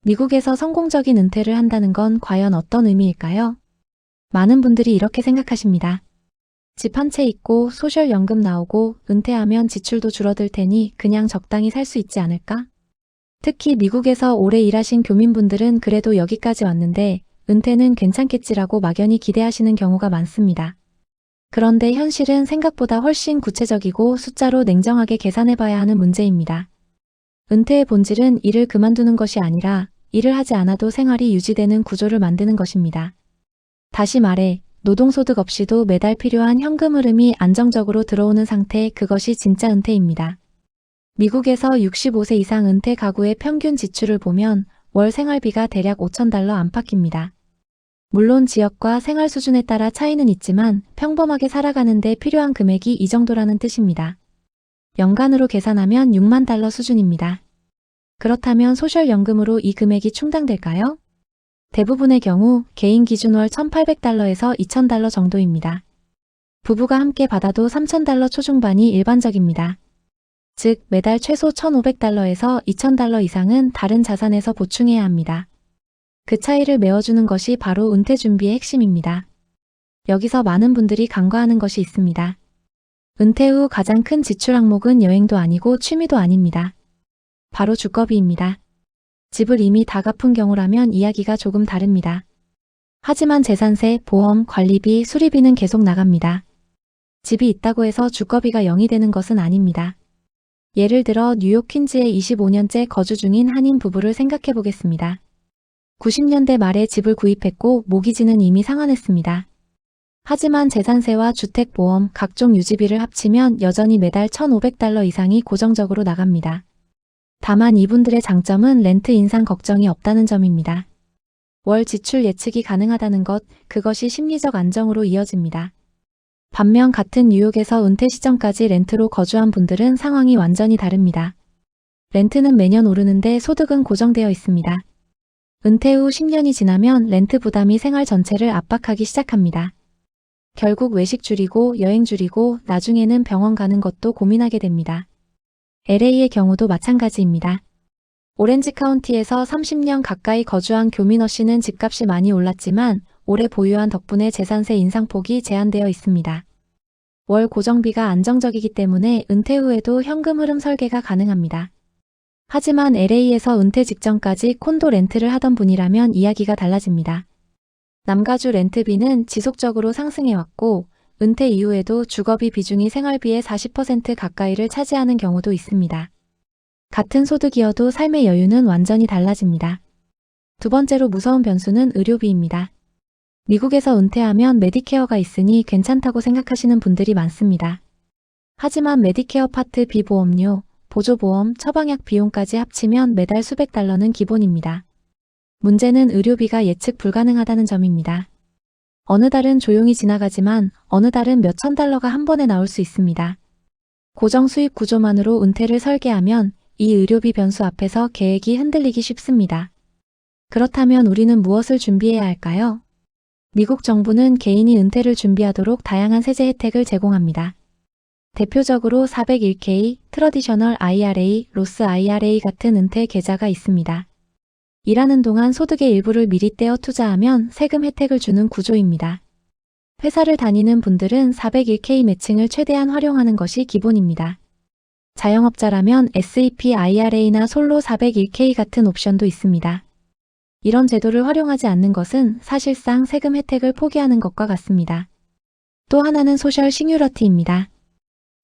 미국에서 성공적인 은퇴를 한다는 건 과연 어떤 의미일까요? 많은 분들이 이렇게 생각하십니다. 집 한 채 있고 소셜연금 나오고 은퇴하면 지출도 줄어들 테니 그냥 적당히 살 수 있지 않을까? 특히 미국에서 오래 일하신 교민분들은 그래도 여기까지 왔는데 은퇴는 괜찮겠지라고 막연히 기대하시는 경우가 많습니다. 그런데 현실은 생각보다 훨씬 구체적이고 숫자로 냉정하게 계산해봐야 하는 문제입니다. 은퇴의 본질은 일을 그만두는 것이 아니라 일을 하지 않아도 생활이 유지되는 구조를 만드는 것입니다. 다시 말해 노동소득 없이도 매달 필요한 현금 흐름이 안정적으로 들어오는 상태, 그것이 진짜 은퇴입니다. 미국에서 65세 이상 은퇴 가구의 평균 지출을 보면 월 생활비가 대략 $5,000 안팎입니다. 물론 지역과 생활 수준에 따라 차이는 있지만 평범하게 살아가는데 필요한 금액이 이 정도라는 뜻입니다. 연간으로 계산하면 $60,000 수준입니다. 그렇다면 소셜연금으로 이 금액이 충당될까요? 대부분의 경우 개인 기준 월 $1,800에서 $2,000 정도입니다. 부부가 함께 받아도 $3,000 초중반이 일반적입니다. 즉 매달 최소 $1,500에서 $2,000 이상은 다른 자산에서 보충해야 합니다. 그 차이를 메워주는 것이 바로 은퇴 준비의 핵심입니다. 여기서 많은 분들이 간과하는 것이 있습니다. 은퇴 후 가장 큰 지출 항목은 여행도 아니고 취미도 아닙니다. 바로 주거비입니다. 집을 이미 다 갚은 경우라면 이야기가 조금 다릅니다. 하지만 재산세, 보험, 관리비, 수리비는 계속 나갑니다. 집이 있다고 해서 주거비가 0이 되는 것은 아닙니다. 예를 들어 뉴욕 퀸즈에 25년째 거주 중인 한인 부부를 생각해 보겠습니다. 90년대 말에 집을 구입했고 모기지는 이미 상환했습니다. 하지만 재산세와 주택보험, 각종 유지비를 합치면 여전히 매달 $1,500 이상이 고정적으로 나갑니다. 다만 이분들의 장점은 렌트 인상 걱정이 없다는 점입니다. 월 지출 예측이 가능하다는 것, 그것이 심리적 안정으로 이어집니다. 반면 같은 뉴욕에서 은퇴 시점까지 렌트로 거주한 분들은 상황이 완전히 다릅니다. 렌트는 매년 오르는데 소득은 고정되어 있습니다. 은퇴 후 10년이 지나면 렌트 부담이 생활 전체를 압박하기 시작합니다. 결국 외식 줄이고 여행 줄이고 나중에는 병원 가는 것도 고민하게 됩니다. LA의 경우도 마찬가지입니다. 오렌지 카운티에서 30년 가까이 거주한 교민어 씨는 집값이 많이 올랐지만 오래 보유한 덕분에 재산세 인상폭이 제한되어 있습니다. 월 고정비가 안정적이기 때문에 은퇴 후에도 현금 흐름 설계가 가능합니다. 하지만 LA에서 은퇴 직전까지 콘도 렌트를 하던 분이라면 이야기가 달라집니다. 남가주 렌트비는 지속적으로 상승해왔고 은퇴 이후에도 주거비 비중이 생활비의 40% 가까이를 차지하는 경우도 있습니다. 같은 소득이어도 삶의 여유는 완전히 달라집니다. 두 번째로 무서운 변수는 의료비입니다. 미국에서 은퇴하면 메디케어가 있으니 괜찮다고 생각하시는 분들이 많습니다. 하지만 메디케어 파트 B 보험료, 보조보험, 처방약 비용까지 합치면 매달 수백 달러는 기본입니다. 문제는 의료비가 예측 불가능하다는 점입니다. 어느 달은 조용히 지나가지만 어느 달은 몇천 달러가 한 번에 나올 수 있습니다. 고정 수입 구조만으로 은퇴를 설계하면 이 의료비 변수 앞에서 계획이 흔들리기 쉽습니다. 그렇다면 우리는 무엇을 준비해야 할까요? 미국 정부는 개인이 은퇴를 준비하도록 다양한 세제 혜택을 제공합니다. 대표적으로 401k, 트러디셔널 IRA, 로스 IRA 같은 은퇴 계좌가 있습니다. 일하는 동안 소득의 일부를 미리 떼어 투자하면 세금 혜택을 주는 구조입니다. 회사를 다니는 분들은 401k 매칭을 최대한 활용하는 것이 기본입니다. 자영업자라면 SEP IRA나 솔로 401k 같은 옵션도 있습니다. 이런 제도를 활용하지 않는 것은 사실상 세금 혜택을 포기하는 것과 같습니다. 또 하나는 소셜 시큐리티입니다.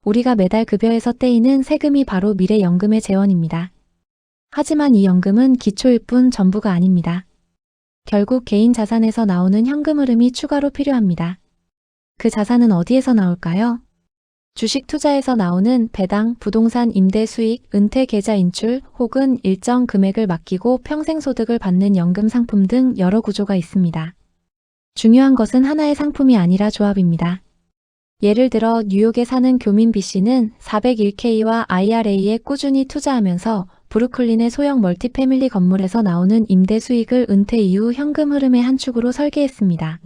우리가 매달 급여에서 떼이는 세금이 바로 미래 연금의 재원입니다. 하지만 이 연금은 기초일 뿐 전부가 아닙니다. 결국 개인 자산에서 나오는 현금 흐름이 추가로 필요합니다. 그 자산은 어디에서 나올까요? 주식 투자에서 나오는 배당, 부동산 임대 수익, 은퇴 계좌 인출 혹은 일정 금액을 맡기고 평생 소득을 받는 연금 상품 등 여러 구조가 있습니다. 중요한 것은 하나의 상품이 아니라 조합입니다. 예를 들어 뉴욕에 사는 교민 B씨는 401k와 IRA에 꾸준히 투자하면서 브루클린의 소형 멀티패밀리 건물에서 나오는 임대 수익을 은퇴 이후 현금 흐름의 한 축으로 설계했습니다.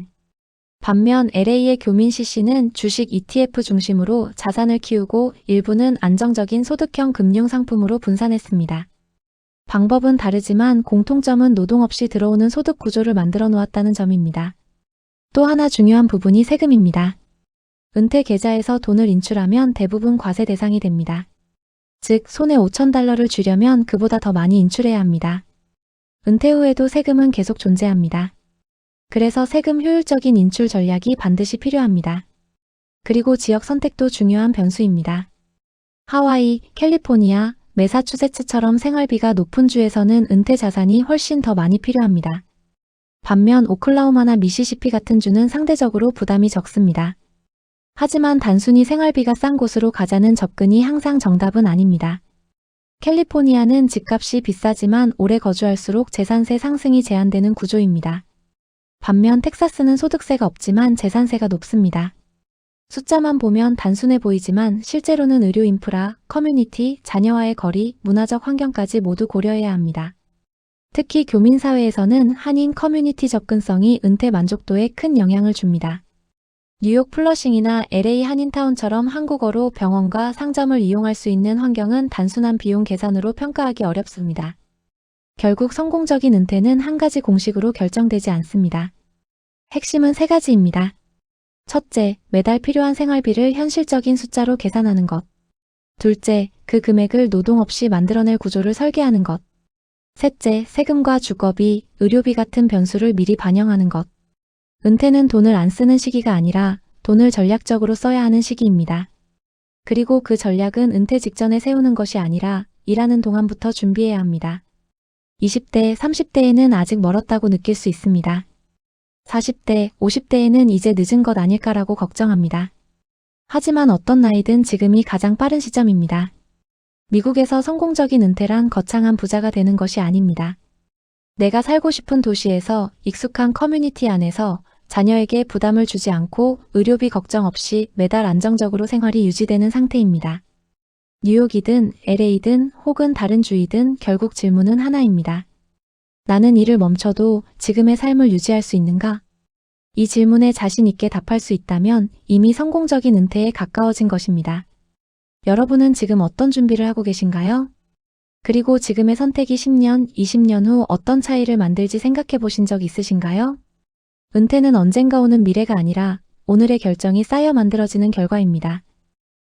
반면 LA의 교민 C씨는 주식 ETF 중심으로 자산을 키우고 일부는 안정적인 소득형 금융 상품으로 분산했습니다. 방법은 다르지만 공통점은 노동 없이 들어오는 소득 구조를 만들어 놓았다는 점입니다. 또 하나 중요한 부분이 세금입니다. 은퇴 계좌에서 돈을 인출하면 대부분 과세 대상이 됩니다. 즉, 손에 $5,000를 쥐려면 그보다 더 많이 인출해야 합니다. 은퇴 후에도 세금은 계속 존재합니다. 그래서 세금 효율적인 인출 전략이 반드시 필요합니다. 그리고 지역 선택도 중요한 변수입니다. 하와이, 캘리포니아, 매사추세츠처럼 생활비가 높은 주에서는 은퇴 자산이 훨씬 더 많이 필요합니다. 반면 오클라호마나 미시시피 같은 주는 상대적으로 부담이 적습니다. 하지만 단순히 생활비가 싼 곳으로 가자는 접근이 항상 정답은 아닙니다. 캘리포니아는 집값이 비싸지만 오래 거주할수록 재산세 상승이 제한되는 구조입니다. 반면 텍사스는 소득세가 없지만 재산세가 높습니다. 숫자만 보면 단순해 보이지만 실제로는 의료 인프라, 커뮤니티, 자녀와의 거리, 문화적 환경까지 모두 고려해야 합니다. 특히 교민사회에서는 한인 커뮤니티 접근성이 은퇴 만족도에 큰 영향을 줍니다. 뉴욕 플러싱이나 LA 한인타운처럼 한국어로 병원과 상점을 이용할 수 있는 환경은 단순한 비용 계산으로 평가하기 어렵습니다. 결국 성공적인 은퇴는 한 가지 공식으로 결정되지 않습니다. 핵심은 세 가지입니다. 첫째, 매달 필요한 생활비를 현실적인 숫자로 계산하는 것. 둘째, 그 금액을 노동 없이 만들어낼 구조를 설계하는 것. 셋째, 세금과 주거비, 의료비 같은 변수를 미리 반영하는 것. 은퇴는 돈을 안 쓰는 시기가 아니라 돈을 전략적으로 써야 하는 시기입니다. 그리고 그 전략은 은퇴 직전에 세우는 것이 아니라 일하는 동안부터 준비해야 합니다. 20대, 30대에는 아직 멀었다고 느낄 수 있습니다. 40대, 50대에는 이제 늦은 것 아닐까라고 걱정합니다. 하지만 어떤 나이든 지금이 가장 빠른 시점입니다. 미국에서 성공적인 은퇴란 거창한 부자가 되는 것이 아닙니다. 내가 살고 싶은 도시에서 익숙한 커뮤니티 안에서 자녀에게 부담을 주지 않고 의료비 걱정 없이 매달 안정적으로 생활이 유지되는 상태입니다. 뉴욕이든 LA든 혹은 다른 주이든 결국 질문은 하나입니다. 나는 일을 멈춰도 지금의 삶을 유지할 수 있는가? 이 질문에 자신 있게 답할 수 있다면 이미 성공적인 은퇴에 가까워진 것입니다. 여러분은 지금 어떤 준비를 하고 계신가요? 그리고 지금의 선택이 10년, 20년 후 어떤 차이를 만들지 생각해 보신 적 있으신가요? 은퇴는 언젠가 오는 미래가 아니라 오늘의 결정이 쌓여 만들어지는 결과입니다.